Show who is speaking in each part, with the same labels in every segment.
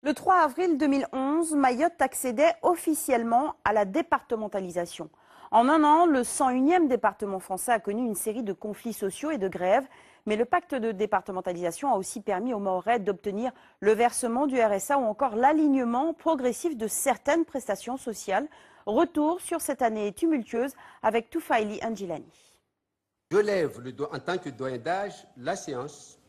Speaker 1: Le 3 avril 2011, Mayotte accédait officiellement à la départementalisation. En un an, le 101e département français a connu une série de conflits sociaux et de grèves. Mais le pacte de départementalisation a aussi permis aux Mahorais d'obtenir le versement du RSA ou encore l'alignement progressif de certaines prestations sociales. Retour sur cette année tumultueuse avec Toufaili Andjilani.
Speaker 2: Je lève en tant que doyen d'âge la séance.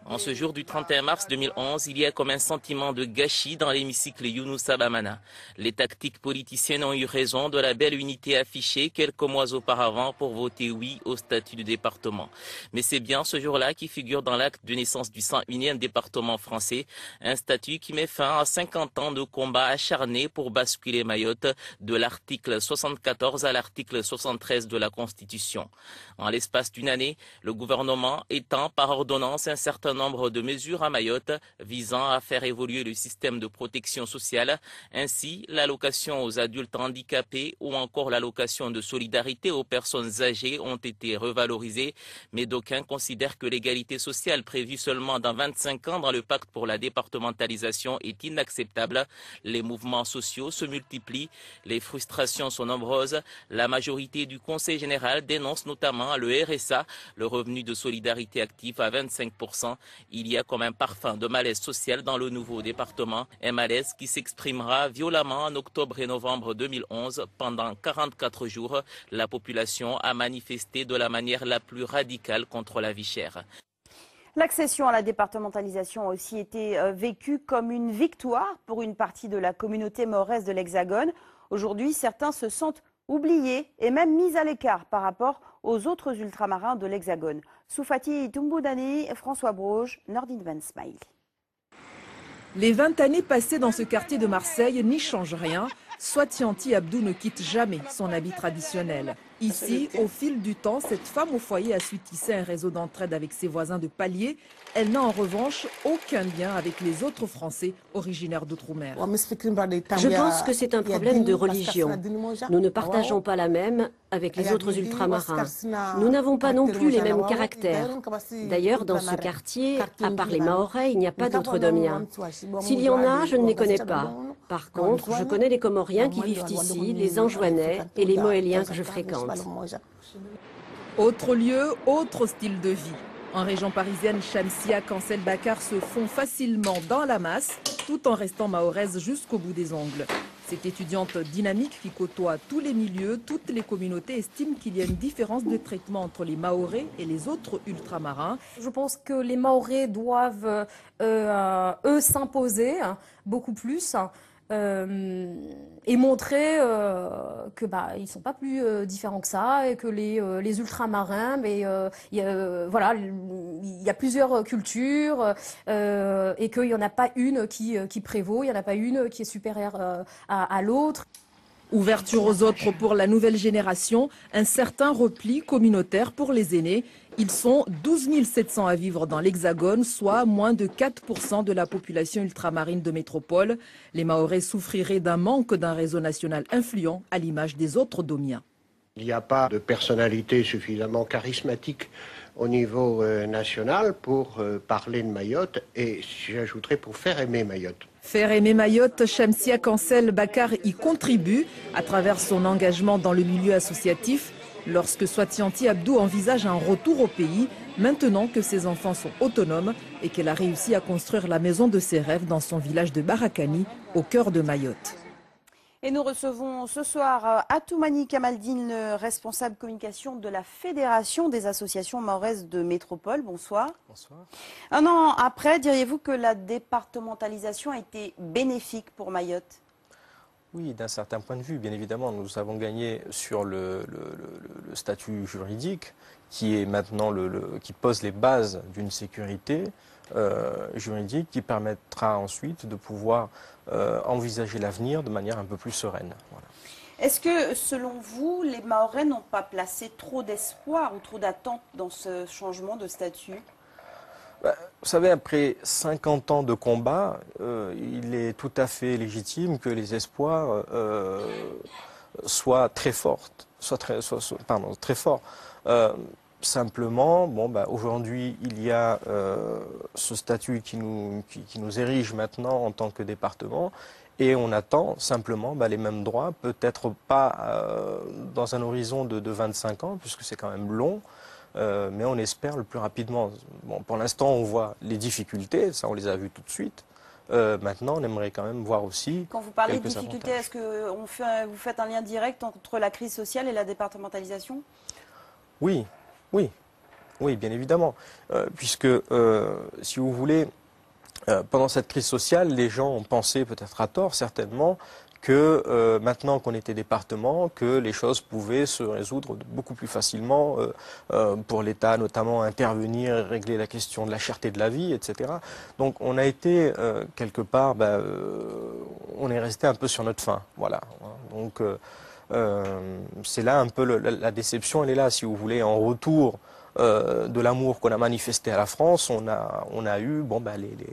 Speaker 3: En ce jour du 31 mars 2011, il y a comme un sentiment de gâchis dans l'hémicycle Younoussa Bamana. Les tactiques politiciennes ont eu raison de la belle unité affichée quelques mois auparavant pour voter oui au statut de département. Mais c'est bien ce jour-là qui figure dans l'acte de naissance du 101e département français, un statut qui met fin à 50 ans de combats acharnés pour basculer Mayotte de l'article 74 à l'article 73 de la Constitution. En l'espace d'une année, le gouvernement étend par ordonnance un certain nombre de mesures à Mayotte visant à faire évoluer le système de protection sociale. Ainsi, l'allocation aux adultes handicapés ou encore l'allocation de solidarité aux personnes âgées ont été revalorisées. Mais d'aucuns considèrent que l'égalité sociale prévue seulement dans 25 ans dans le pacte pour la départementalisation est inacceptable. Les mouvements sociaux se multiplient, les frustrations sont nombreuses. La majorité du Conseil général dénonce notamment le RSA, le revenu de solidarité active à 25%. Il y a comme un parfum de malaise social dans le nouveau département, un malaise qui s'exprimera violemment en octobre et novembre 2011. Pendant 44 jours, la population a manifesté de la manière la plus radicale contre la vie chère.
Speaker 1: L'accession à la départementalisation a aussi été vécue comme une victoire pour une partie de la communauté mahoraise de l'Hexagone. Aujourd'hui, certains se sentent oubliés et même mis à l'écart par rapport aux autres ultramarins de l'Hexagone. Soufati Toumboudani, François Broge, Nordin Ben Smail.
Speaker 4: Les 20 années passées dans ce quartier de Marseille n'y changent rien. Swatianti Abdou ne quitte jamais son habit traditionnel. Ici, au fil du temps, cette femme au foyer a su tisser un réseau d'entraide avec ses voisins de palier. Elle n'a en revanche aucun lien avec les autres Français originaires d'outre-mer.
Speaker 5: Je pense que c'est un problème de religion. Nous ne partageons pas la même avec les autres ultramarins. Nous n'avons pas non plus les mêmes caractères. D'ailleurs, dans ce quartier, à part les Mahorais, il n'y a pas d'autres Domiens. S'il y en a, je ne les connais pas. Par contre, je connais les Comoriens qui vivent ici, les Anjouanais et les Moéliens que je fréquente.
Speaker 4: Autre lieu, autre style de vie. En région parisienne, Shamsia Kansel Bakar se fond facilement dans la masse, tout en restant mahoraise jusqu'au bout des ongles. Cette étudiante dynamique qui côtoie tous les milieux, toutes les communautés, estime qu'il y a une différence de traitement entre les Mahorais et les autres ultramarins.
Speaker 6: Je pense que les Mahorais doivent, eux, s'imposer beaucoup plus. Et montrer que ils ne sont pas plus différents que ça et que les ultramarins, voilà, il y a plusieurs cultures et qu'il n'y en a pas une qui prévaut, il n'y en a pas une qui est supérieure à l'autre.
Speaker 4: Ouverture aux autres pour la nouvelle génération, un certain repli communautaire pour les aînés. Ils sont 12 700 à vivre dans l'Hexagone, soit moins de 4% de la population ultramarine de métropole. Les Mahorais souffriraient d'un manque d'un réseau national influent à l'image des autres Domiens.
Speaker 7: Il n'y a pas de personnalité suffisamment charismatique au niveau national pour parler de Mayotte et, j'ajouterais, pour faire aimer Mayotte.
Speaker 4: Faire aimer Mayotte, Shamsia Kansel Bakar y contribue à travers son engagement dans le milieu associatif. Lorsque Swatianti Abdou envisage un retour au pays, maintenant que ses enfants sont autonomes et qu'elle a réussi à construire la maison de ses rêves dans son village de Barakani, au cœur de Mayotte.
Speaker 1: Et nous recevons ce soir Atoumani Kamaldine, le responsable communication de la Fédération des associations mahoraises de métropole. Bonsoir.
Speaker 8: Bonsoir.
Speaker 1: Un an après, diriez-vous que la départementalisation a été bénéfique pour Mayotte ?
Speaker 8: Oui, d'un certain point de vue, bien évidemment. Nous avons gagné sur le statut juridique qui est maintenant qui pose les bases d'une sécurité juridique qui permettra ensuite de pouvoir envisager l'avenir de manière un peu plus sereine. Voilà.
Speaker 1: Est-ce que, selon vous, les Mahorais n'ont pas placé trop d'espoir ou trop d'attentes dans ce changement de statut ?
Speaker 8: Vous savez, après 50 ans de combat, il est tout à fait légitime que les espoirs soient très forts. Simplement, bon, aujourd'hui, il y a ce statut qui nous érige maintenant en tant que département. Et on attend simplement les mêmes droits, peut-être pas dans un horizon de 25 ans, puisque c'est quand même long, mais on espère le plus rapidement. Bon, pour l'instant, on voit les difficultés, ça on les a vues tout de suite. Maintenant, on aimerait quand même voir aussi.
Speaker 1: Quand vous parlez de difficultés, est-ce que vous faites un lien direct entre la crise sociale et la départementalisation?
Speaker 8: Oui, bien évidemment, puisque si vous voulez, pendant cette crise sociale, les gens ont pensé, peut-être à tort certainement, que maintenant qu'on était département, que les choses pouvaient se résoudre beaucoup plus facilement pour l'État, notamment intervenir, régler la question de la cherté de la vie, etc. Donc on a été quelque part, on est resté un peu sur notre faim, voilà. Donc c'est là un peu la déception, elle est là, si vous voulez, en retour de l'amour qu'on a manifesté à la France, on a eu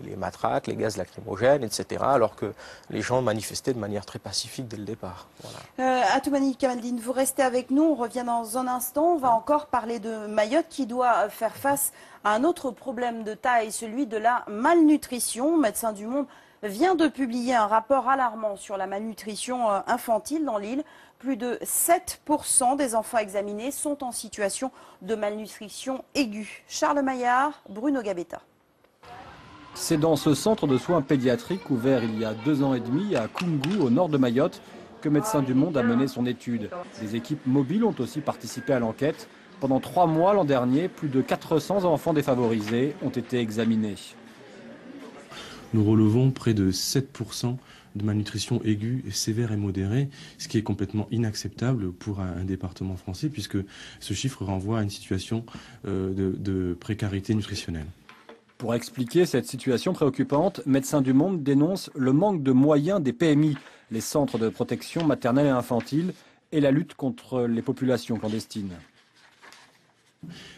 Speaker 8: les matraques, les gaz lacrymogènes, etc., alors que les gens manifestaient de manière très pacifique dès le départ. Voilà.
Speaker 1: Atoumani Kamaldine, vous restez avec nous, on revient dans un instant, on va encore parler de Mayotte qui doit faire face à un autre problème de taille, celui de la malnutrition. Médecins du Monde vient de publier un rapport alarmant sur la malnutrition infantile dans l'île. Plus de 7% des enfants examinés sont en situation de malnutrition aiguë. Charles Maillard, Bruno Gabetta.
Speaker 9: C'est dans ce centre de soins pédiatriques ouvert il y a 2 ans et demi à Koungou, au nord de Mayotte, que Médecins du Monde a mené son étude. Des équipes mobiles ont aussi participé à l'enquête. Pendant 3 mois l'an dernier, plus de 400 enfants défavorisés ont été examinés.
Speaker 10: Nous relevons près de 7% de malnutrition aiguë, sévère et modérée, ce qui est complètement inacceptable pour un département français, puisque ce chiffre renvoie à une situation de précarité nutritionnelle.
Speaker 9: Pour expliquer cette situation préoccupante, Médecins du Monde dénonce le manque de moyens des PMI, les centres de protection maternelle et infantile, et la lutte contre les populations clandestines.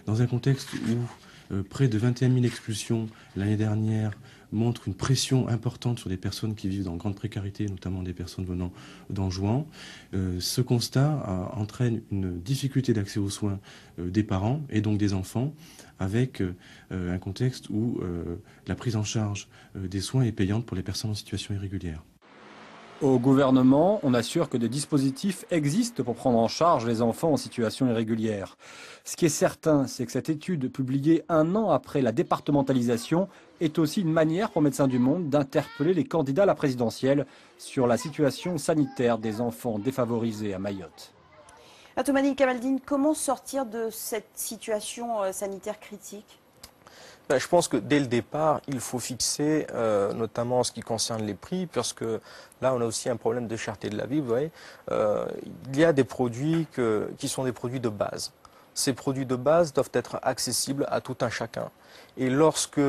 Speaker 10: Dans un contexte où près de 21 000 expulsions l'année dernière montrent une pression importante sur des personnes qui vivent dans grande précarité, notamment des personnes venant d'Anjouan, ce constat entraîne une difficulté d'accès aux soins des parents et donc des enfants, avec un contexte où la prise en charge des soins est payante pour les personnes en situation irrégulière.
Speaker 9: Au gouvernement, on assure que des dispositifs existent pour prendre en charge les enfants en situation irrégulière. Ce qui est certain, c'est que cette étude, publiée 1 an après la départementalisation, est aussi une manière pour Médecins du Monde d'interpeller les candidats à la présidentielle sur la situation sanitaire des enfants défavorisés à Mayotte.
Speaker 1: Atoumani Kamaldine, comment sortir de cette situation sanitaire critique ?
Speaker 8: Je pense que dès le départ, il faut fixer, notamment en ce qui concerne les prix, parce que là, on a aussi un problème de cherté de la vie. Vous voyez, il y a des produits qui sont des produits de base. Ces produits de base doivent être accessibles à tout un chacun. Et lorsque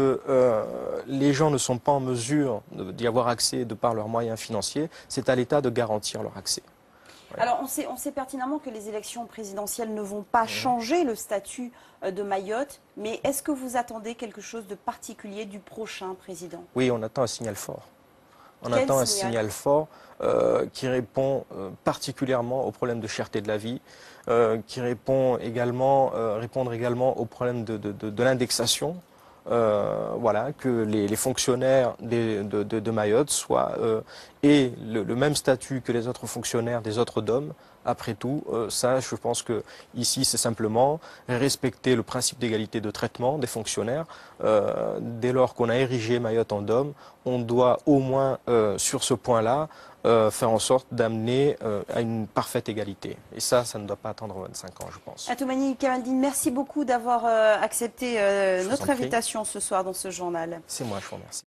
Speaker 8: les gens ne sont pas en mesure d'y avoir accès de par leurs moyens financiers, c'est à l'État de garantir leur accès.
Speaker 1: Ouais. Alors on sait pertinemment que les élections présidentielles ne vont pas changer le statut de Mayotte, mais est-ce que vous attendez quelque chose de particulier du prochain président?
Speaker 8: Oui, on attend un signal fort. On attend un signal fort qui répond particulièrement au problème de cherté de la vie, qui répond également, répondre également au problème de l'indexation. Voilà, que les fonctionnaires de Mayotte aient le même statut que les autres fonctionnaires des autres DOM. Après tout, ça, je pense que ici, c'est simplement respecter le principe d'égalité de traitement des fonctionnaires. Dès lors qu'on a érigé Mayotte en DOM, on doit au moins, sur ce point-là, faire en sorte d'amener à une parfaite égalité. Et ça ne doit pas attendre 25 ans, je pense.
Speaker 1: Atoumani Kamaldine, merci beaucoup d'avoir accepté notre invitation ce soir dans ce journal.
Speaker 8: C'est moi, je vous remercie.